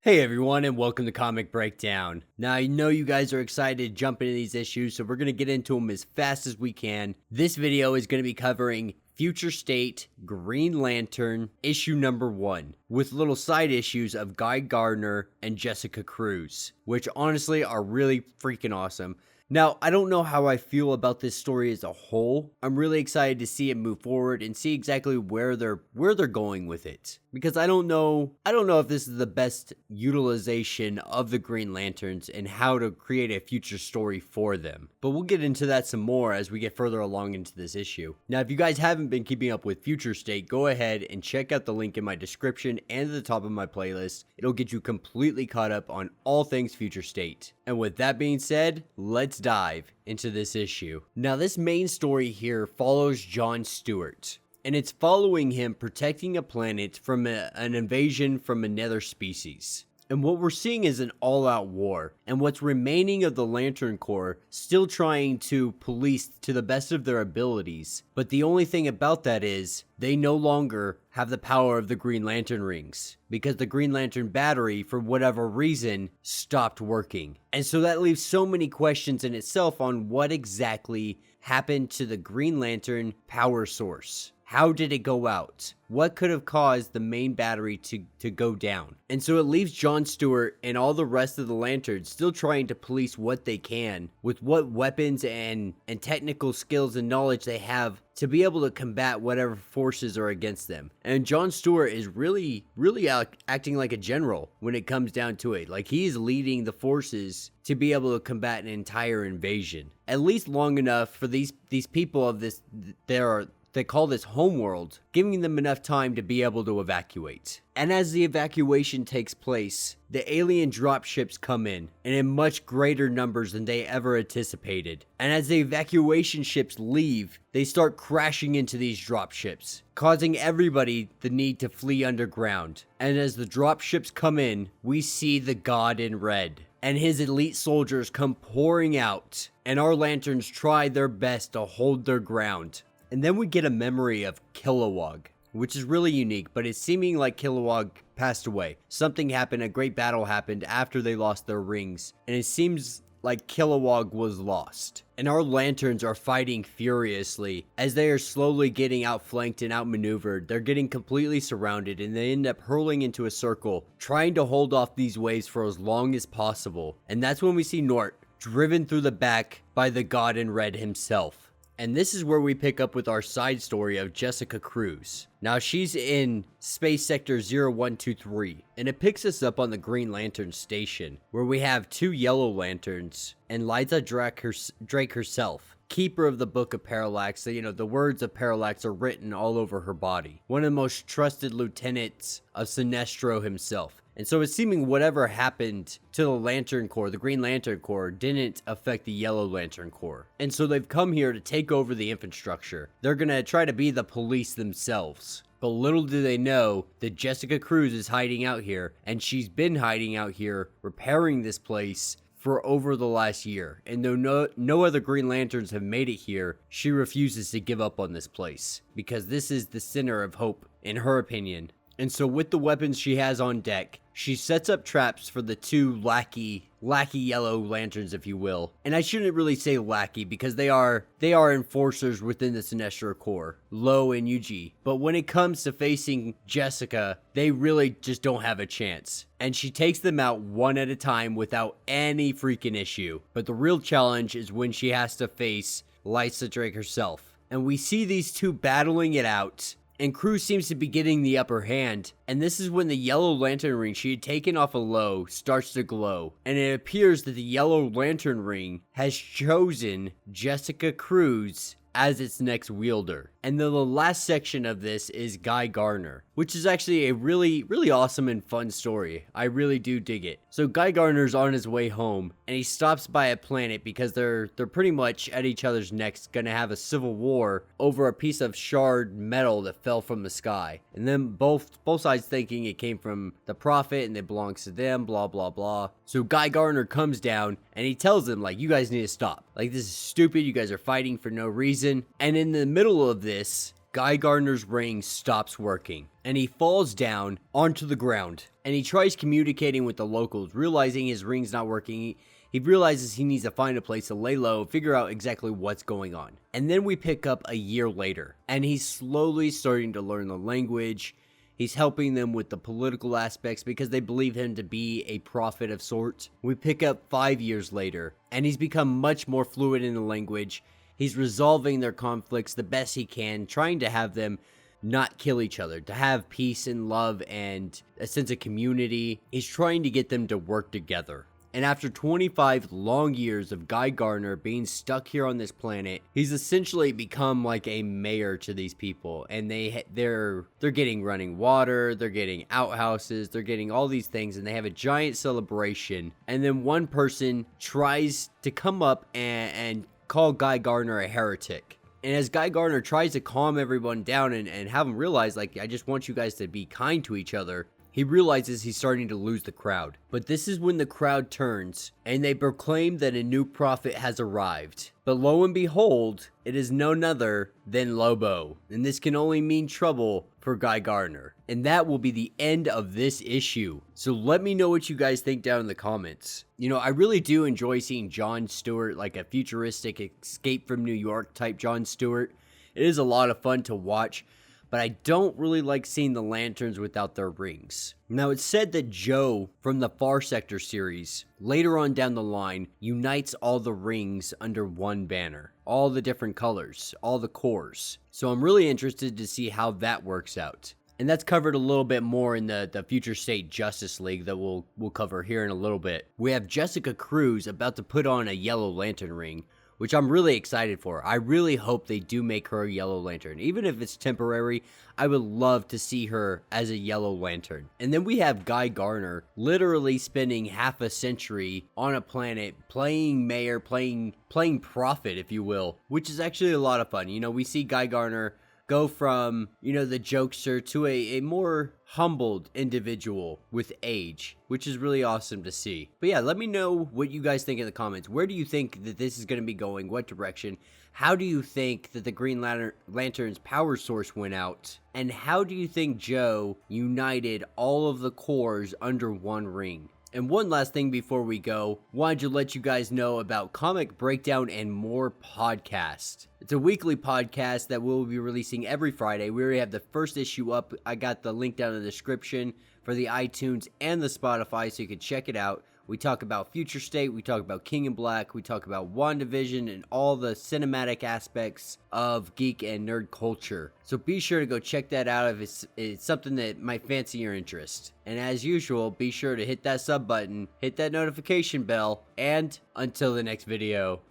Hey everyone, and welcome to Comic Breakdown. Now I know you guys are excited to jump into these issues, so we're going to get into them as fast as we can. This video is going to be covering Future State Green Lantern issue number 1, with little side issues of Guy Gardner and Jessica Cruz, which honestly are really freaking awesome. Now, I don't know how I feel about this story as a whole. I'm really excited to see it move forward and see exactly where they're going with it. Because I don't know if this is the best utilization of the Green Lanterns and how to create a future story for them. But we'll get into that some more as we get further along into this issue. Now, if you guys haven't been keeping up with Future State, go ahead and check out the link in my description and at the top of my playlist. It'll get you completely caught up on all things Future State. And with that being said, let's dive into this issue. Now, this main story here follows John Stewart, and it's following him protecting a planet from an invasion from another species. And what we're seeing is an all-out war, and what's remaining of the Lantern Corps still trying to police to the best of their abilities. But the only thing about that is, they no longer have the power of the Green Lantern rings, because the Green Lantern battery, for whatever reason, stopped working. And so that leaves so many questions in itself on what exactly happened to the Green Lantern power source. How did it go out? What could have caused the main battery to go down? And so it leaves John Stewart and all the rest of the Lanterns still trying to police what they can with what weapons and technical skills and knowledge they have to be able to combat whatever forces are against them. And John Stewart is really acting like a general when it comes down to it. Like, he's leading the forces to be able to combat an entire invasion. At least long enough for these people of this, they call this homeworld, giving them enough time to be able to evacuate. And as the evacuation takes place, the alien dropships come in, and in much greater numbers than they ever anticipated. And as the evacuation ships leave, they start crashing into these dropships, causing everybody the need to flee underground. And as the dropships come in, we see the God in Red and his elite soldiers come pouring out, and our lanterns try their best to hold their ground. And then we get a memory of Kilowog, which is really unique, but it's seeming like Kilowog passed away. Something happened, a great battle happened after they lost their rings, and it seems like Kilowog was lost. And our lanterns are fighting furiously as they are slowly getting outflanked and outmaneuvered. They're getting completely surrounded, and they end up hurling into a circle, trying to hold off these waves for as long as possible. And that's when we see Nort driven through the back by the God in Red himself. And this is where we pick up with our side story of Jessica Cruz. Now, she's in Space Sector 0123, and it picks us up on the Green Lantern station, where we have 2 yellow lanterns and Liza Drake herself, keeper of the Book of Parallax. So, the words of Parallax are written all over her body. One of the most trusted lieutenants of Sinestro himself. And so it's seeming whatever happened to the Lantern Corps, the Green Lantern Corps, didn't affect the Yellow Lantern Corps. And so they've come here to take over the infrastructure. They're going to try to be the police themselves. But little do they know that Jessica Cruz is hiding out here, and she's been hiding out here, repairing this place for over the last year. And though no other Green Lanterns have made it here, she refuses to give up on this place, because this is the center of hope, in her opinion. And so with the weapons she has on deck, she sets up traps for the 2 lackey yellow lanterns, if you will. And I shouldn't really say lackey, because they are enforcers within the Sinestro Corps, Lo and Yuji. But when it comes to facing Jessica, they really just don't have a chance. And she takes them out one at a time without any freaking issue. But the real challenge is when she has to face Liza Drake herself. And we see these 2 battling it out, and Cruz seems to be getting the upper hand, and this is when the yellow lantern ring she had taken off of Lo starts to glow, and it appears that the yellow lantern ring has chosen Jessica Cruz as its next wielder. And then the last section of this is Guy Gardner, which is actually a really awesome and fun story. I really do dig it. So Guy Gardner's on his way home, and he stops by a planet because they're pretty much at each other's necks, gonna have a civil war over a piece of shard metal that fell from the sky. And then both sides thinking it came from the Prophet and it belongs to them, blah blah blah. So Guy Gardner comes down and he tells them, like, you guys need to stop. Like, this is stupid, you guys are fighting for no reason. And in the middle of this, Guy Gardner's ring stops working, and he falls down onto the ground, and he tries communicating with the locals, realizing his ring's not working. He realizes he needs to find a place to lay low, figure out exactly what's going on. And then we pick up a year later, and he's slowly starting to learn the language. He's helping them with the political aspects because they believe him to be a prophet of sorts. We pick up 5 years later, and he's become much more fluid in the language. He's resolving their conflicts the best he can, trying to have them not kill each other, to have peace and love and a sense of community. He's trying to get them to work together. And after 25 long years of Guy Gardner being stuck here on this planet, he's essentially become like a mayor to these people. And they're getting running water, they're getting outhouses, they're getting all these things, and they have a giant celebration. And then one person tries to come up and call Guy Gardner a heretic. And as Guy Gardner tries to calm everyone down and have them realize, like, I just want you guys to be kind to each other, he realizes he's starting to lose the crowd. But this is when the crowd turns, and they proclaim that a new prophet has arrived. But lo and behold, it is none other than Lobo. And this can only mean trouble for Guy Gardner. And that will be the end of this issue. So let me know what you guys think down in the comments. You know, I really do enjoy seeing John Stewart, like a futuristic escape from New York type John Stewart. It is a lot of fun to watch. But I don't really like seeing the lanterns without their rings. Now, it's said that Joe from the Far Sector series, later on down the line, unites all the rings under one banner. All the different colors, all the cores. So I'm really interested to see how that works out. And that's covered a little bit more in the Future State Justice League that we'll cover here in a little bit. We have Jessica Cruz about to put on a yellow lantern ring, which I'm really excited for. I really hope they do make her a Yellow Lantern. Even if it's temporary, I would love to see her as a Yellow Lantern. And then we have Guy Gardner literally spending half a century on a planet playing mayor, playing prophet, if you will, which is actually a lot of fun. You know, we see Guy Gardner go from, you know, the jokester to a more humbled individual with age, which is really awesome to see. But yeah, let me know what you guys think in the comments. Where do you think that this is going to be going? What direction? How do you think that the Green Lantern's power source went out? And how do you think Joe united all of the cores under one ring? And one last thing before we go, wanted to let you guys know about Comic Breakdown and More podcast. It's a weekly podcast that we'll be releasing every Friday. We already have the first issue up. I got the link down in the description for the iTunes and the Spotify, so you can check it out. We talk about Future State, we talk about King in Black, we talk about WandaVision and all the cinematic aspects of geek and nerd culture. So be sure to go check that out if it's something that might fancy your interest. And as usual, be sure to hit that sub button, hit that notification bell, and until the next video,